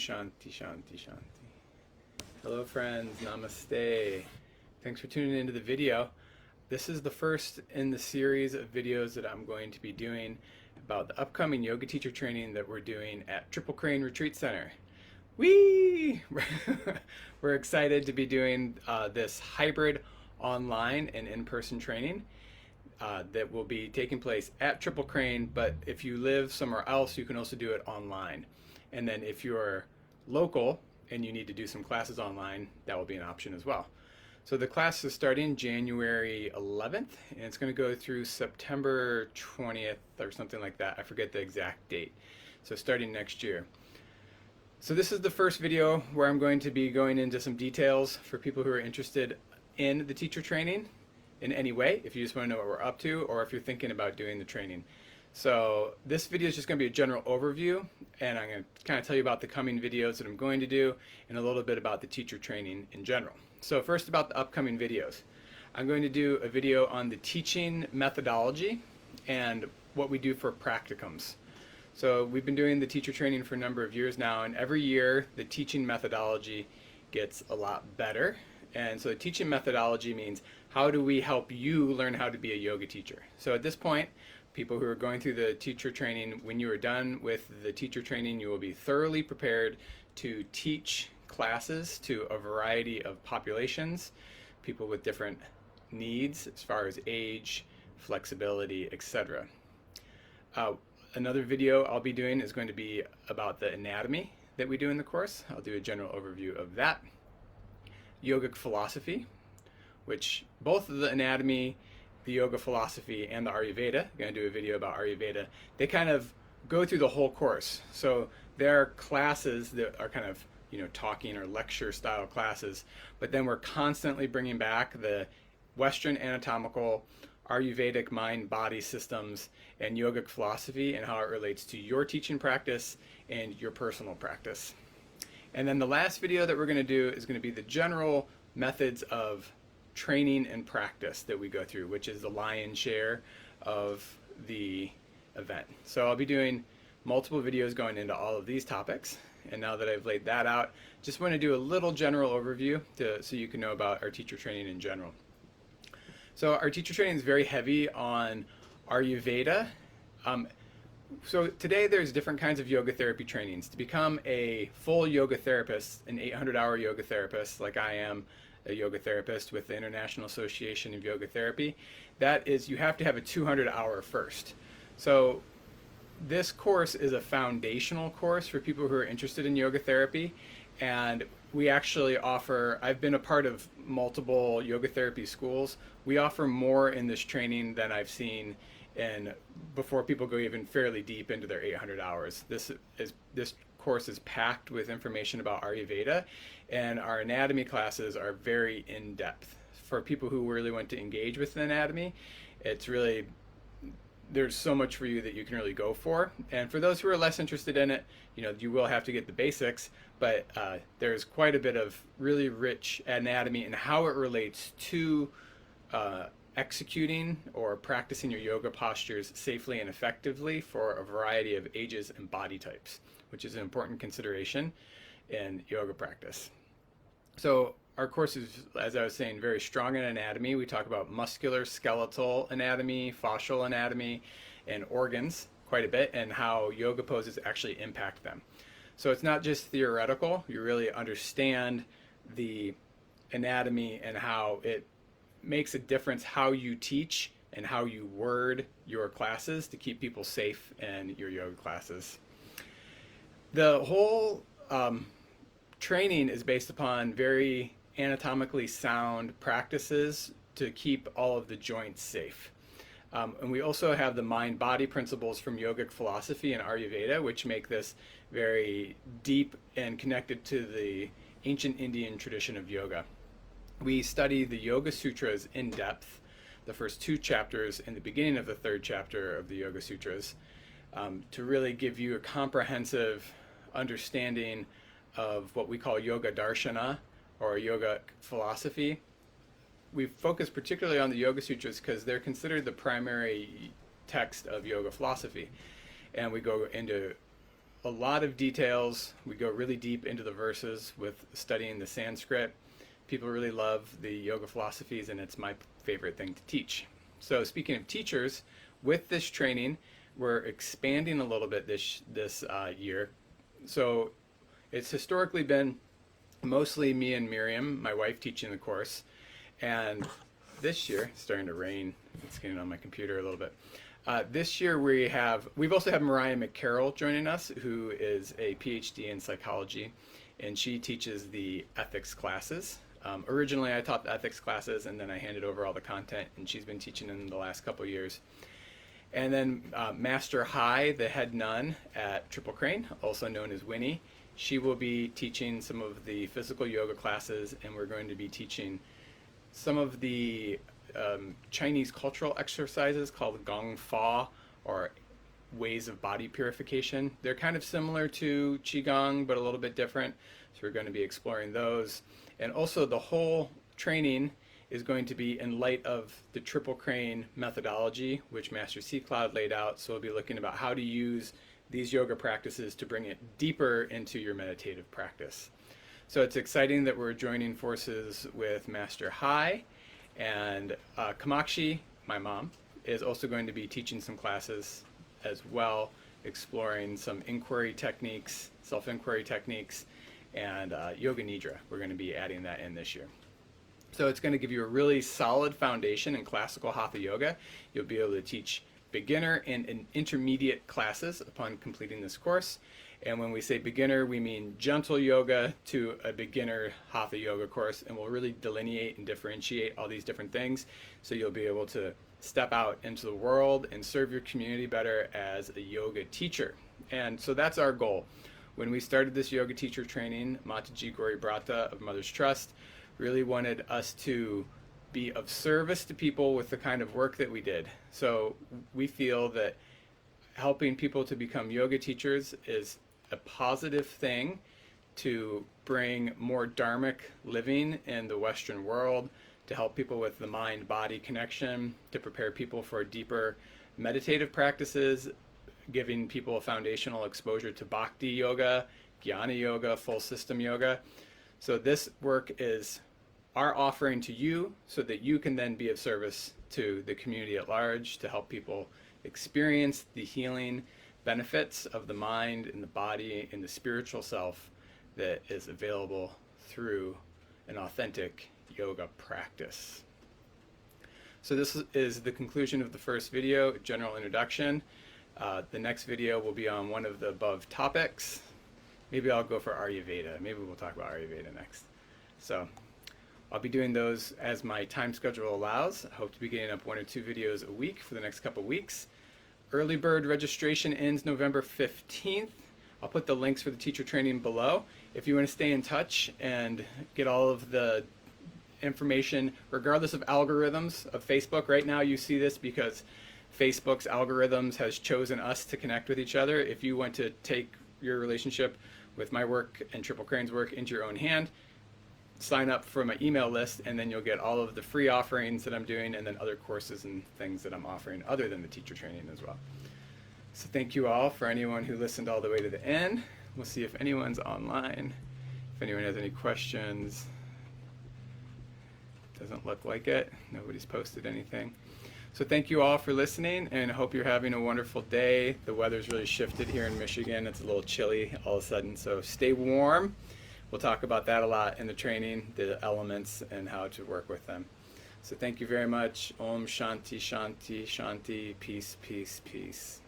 Shanti, Shanti, Shanti. Hello friends, Namaste. Thanks for tuning into the video. This is the first in the series of videos that I'm going to be doing about the upcoming yoga teacher training that we're doing at Triple Crane Retreat Center. Whee! We're excited to be doing this hybrid online and in-person training that will be taking place at Triple Crane, but if you live somewhere else, you can also do it online. And then if you're local and you need to do some classes online, that will be an option as well. So the class is starting January 11th, and it's going to go through September 20th or something like that. I forget the exact date. So starting next year. So this is the first video where I'm going to be going into some details for people who are interested in the teacher training in any way, if you just want to know what we're up to, or if you're thinking about doing the training. So this video is just going to be a general overview, and I'm going to kind of tell you about the coming videos that I'm going to do and a little bit about the teacher training in general. So first, about the upcoming videos. I'm going to do a video on the teaching methodology and what we do for practicums. So we've been doing the teacher training for a number of years now, and every year the teaching methodology gets a lot better. And so the teaching methodology means, how do we help you learn how to be a yoga teacher? So at this point, people who are going through the teacher training, when you are done with the teacher training, you will be thoroughly prepared to teach classes to a variety of populations, people with different needs as far as age, flexibility, etc. Another video I'll be doing is going to be about the anatomy that we do in the course. I'll do a general overview of that. Yogic philosophy, which both of the anatomy, the yoga philosophy, and the Ayurveda, I'm going to do a video about Ayurveda, they kind of go through the whole course. So there are classes that are kind of, talking or lecture style classes, but then we're constantly bringing back the Western anatomical, Ayurvedic mind-body systems, and yogic philosophy and how it relates to your teaching practice and your personal practice. And then the last video that we're going to do is going to be the general methods of training and practice that we go through, which is the lion's share of the event. So I'll be doing multiple videos going into all of these topics. And now that I've laid that out, just want to do a little general overview so you can know about our teacher training in general. So our teacher training is very heavy on Ayurveda. So today there's different kinds of yoga therapy trainings. To become a full yoga therapist, an 800-hour yoga therapist, like I am a yoga therapist with the International Association of Yoga Therapy, that is, you have to have a 200-hour first. So this course is a foundational course for people who are interested in yoga therapy, and we actually offer, I've been a part of multiple yoga therapy schools. We offer more in this training than I've seen and before people go even fairly deep into their 800 hours. This course is packed with information about Ayurveda, and our anatomy classes are very in-depth. For people who really want to engage with the anatomy, it's really, there's so much for you that you can really go for. And for those who are less interested in it, you will have to get the basics, but there's quite a bit of really rich anatomy and how it relates to executing or practicing your yoga postures safely and effectively for a variety of ages and body types, which is an important consideration in yoga practice. So our course is, as I was saying, very strong in anatomy. We talk about muscular, skeletal anatomy, fascial anatomy, and organs quite a bit, and how yoga poses actually impact them. So it's not just theoretical. You really understand the anatomy and how it makes a difference how you teach and how you word your classes to keep people safe in your yoga classes. The whole training is based upon very anatomically sound practices to keep all of the joints safe. And we also have the mind-body principles from yogic philosophy and Ayurveda, which make this very deep and connected to the ancient Indian tradition of yoga. We study the Yoga Sutras in depth, the first 2 chapters and the beginning of the 3rd chapter of the Yoga Sutras, to really give you a comprehensive understanding of what we call yoga darshana, or yoga philosophy. We focus particularly on the Yoga Sutras because they're considered the primary text of yoga philosophy. And we go into a lot of details. We go really deep into the verses with studying the Sanskrit. People really love the yoga philosophies, and it's my favorite thing to teach. So speaking of teachers, with this training, we're expanding a little bit this year. So it's historically been mostly me and Miriam, my wife, teaching the course. And this year, it's starting to rain. It's getting on my computer a little bit. This year we've also had Mariah McCarroll joining us, who is a PhD in psychology, and she teaches the ethics classes. Originally I taught the ethics classes, and then I handed over all the content, and she's been teaching in the last couple years. And then Master Hai, the head nun at Triple Crane, also known as Winnie, she will be teaching some of the physical yoga classes, and we're going to be teaching some of the Chinese cultural exercises called Gong Fa, or ways of body purification. They're kind of similar to Qigong, but a little bit different. So we're going to be exploring those. And also the whole training is going to be in light of the Triple Crane methodology, which Master C. Cloud laid out. So we'll be looking about how to use these yoga practices to bring it deeper into your meditative practice. So it's exciting that we're joining forces with Master Hai, and Kamakshi, my mom, is also going to be teaching some classes as well, exploring some inquiry techniques, self-inquiry techniques, and Yoga Nidra. We're going to be adding that in this year. So it's going to give you a really solid foundation in classical Hatha Yoga. You'll be able to teach beginner and intermediate classes upon completing this course. And when we say beginner, we mean gentle yoga to a beginner Hatha Yoga course, and we'll really delineate and differentiate all these different things, so you'll be able to step out into the world and serve your community better as a yoga teacher. And so that's our goal. When we started this yoga teacher training, Mataji Gauri Brata of Mother's Trust really wanted us to be of service to people with the kind of work that we did. So we feel that helping people to become yoga teachers is a positive thing to bring more dharmic living in the Western world, to help people with the mind-body connection, to prepare people for deeper meditative practices, giving people a foundational exposure to bhakti yoga, jnana yoga, full system yoga. So this work is our offering to you so that you can then be of service to the community at large, to help people experience the healing benefits of the mind and the body and the spiritual self that is available through an authentic yoga practice. So this is the conclusion of the first video, general introduction. The next video will be on one of the above topics. Maybe I'll go for Ayurveda. Maybe we'll talk about Ayurveda next. So I'll be doing those as my time schedule allows. I hope to be getting up 1 or 2 videos a week for the next couple weeks. Early bird registration ends November 15th. I'll put the links for the teacher training below. If you want to stay in touch and get all of the information, regardless of algorithms of Facebook, right now you see this because Facebook's algorithms has chosen us to connect with each other. If you want to take your relationship with my work and Triple Crane's work into your own hand, sign up for my email list, and then you'll get all of the free offerings that I'm doing, and then other courses and things that I'm offering other than the teacher training as well. So thank you all for anyone who listened all the way to the end. We'll see if anyone's online, if anyone has any questions. Doesn't look like it. Nobody's posted anything. So thank you all for listening, and I hope you're having a wonderful day. The weather's really shifted here in Michigan. It's a little chilly all of a sudden, so stay warm. We'll talk about that a lot in the training, the elements and how to work with them. So thank you very much. Om Shanti, Shanti, Shanti. Peace, peace, peace.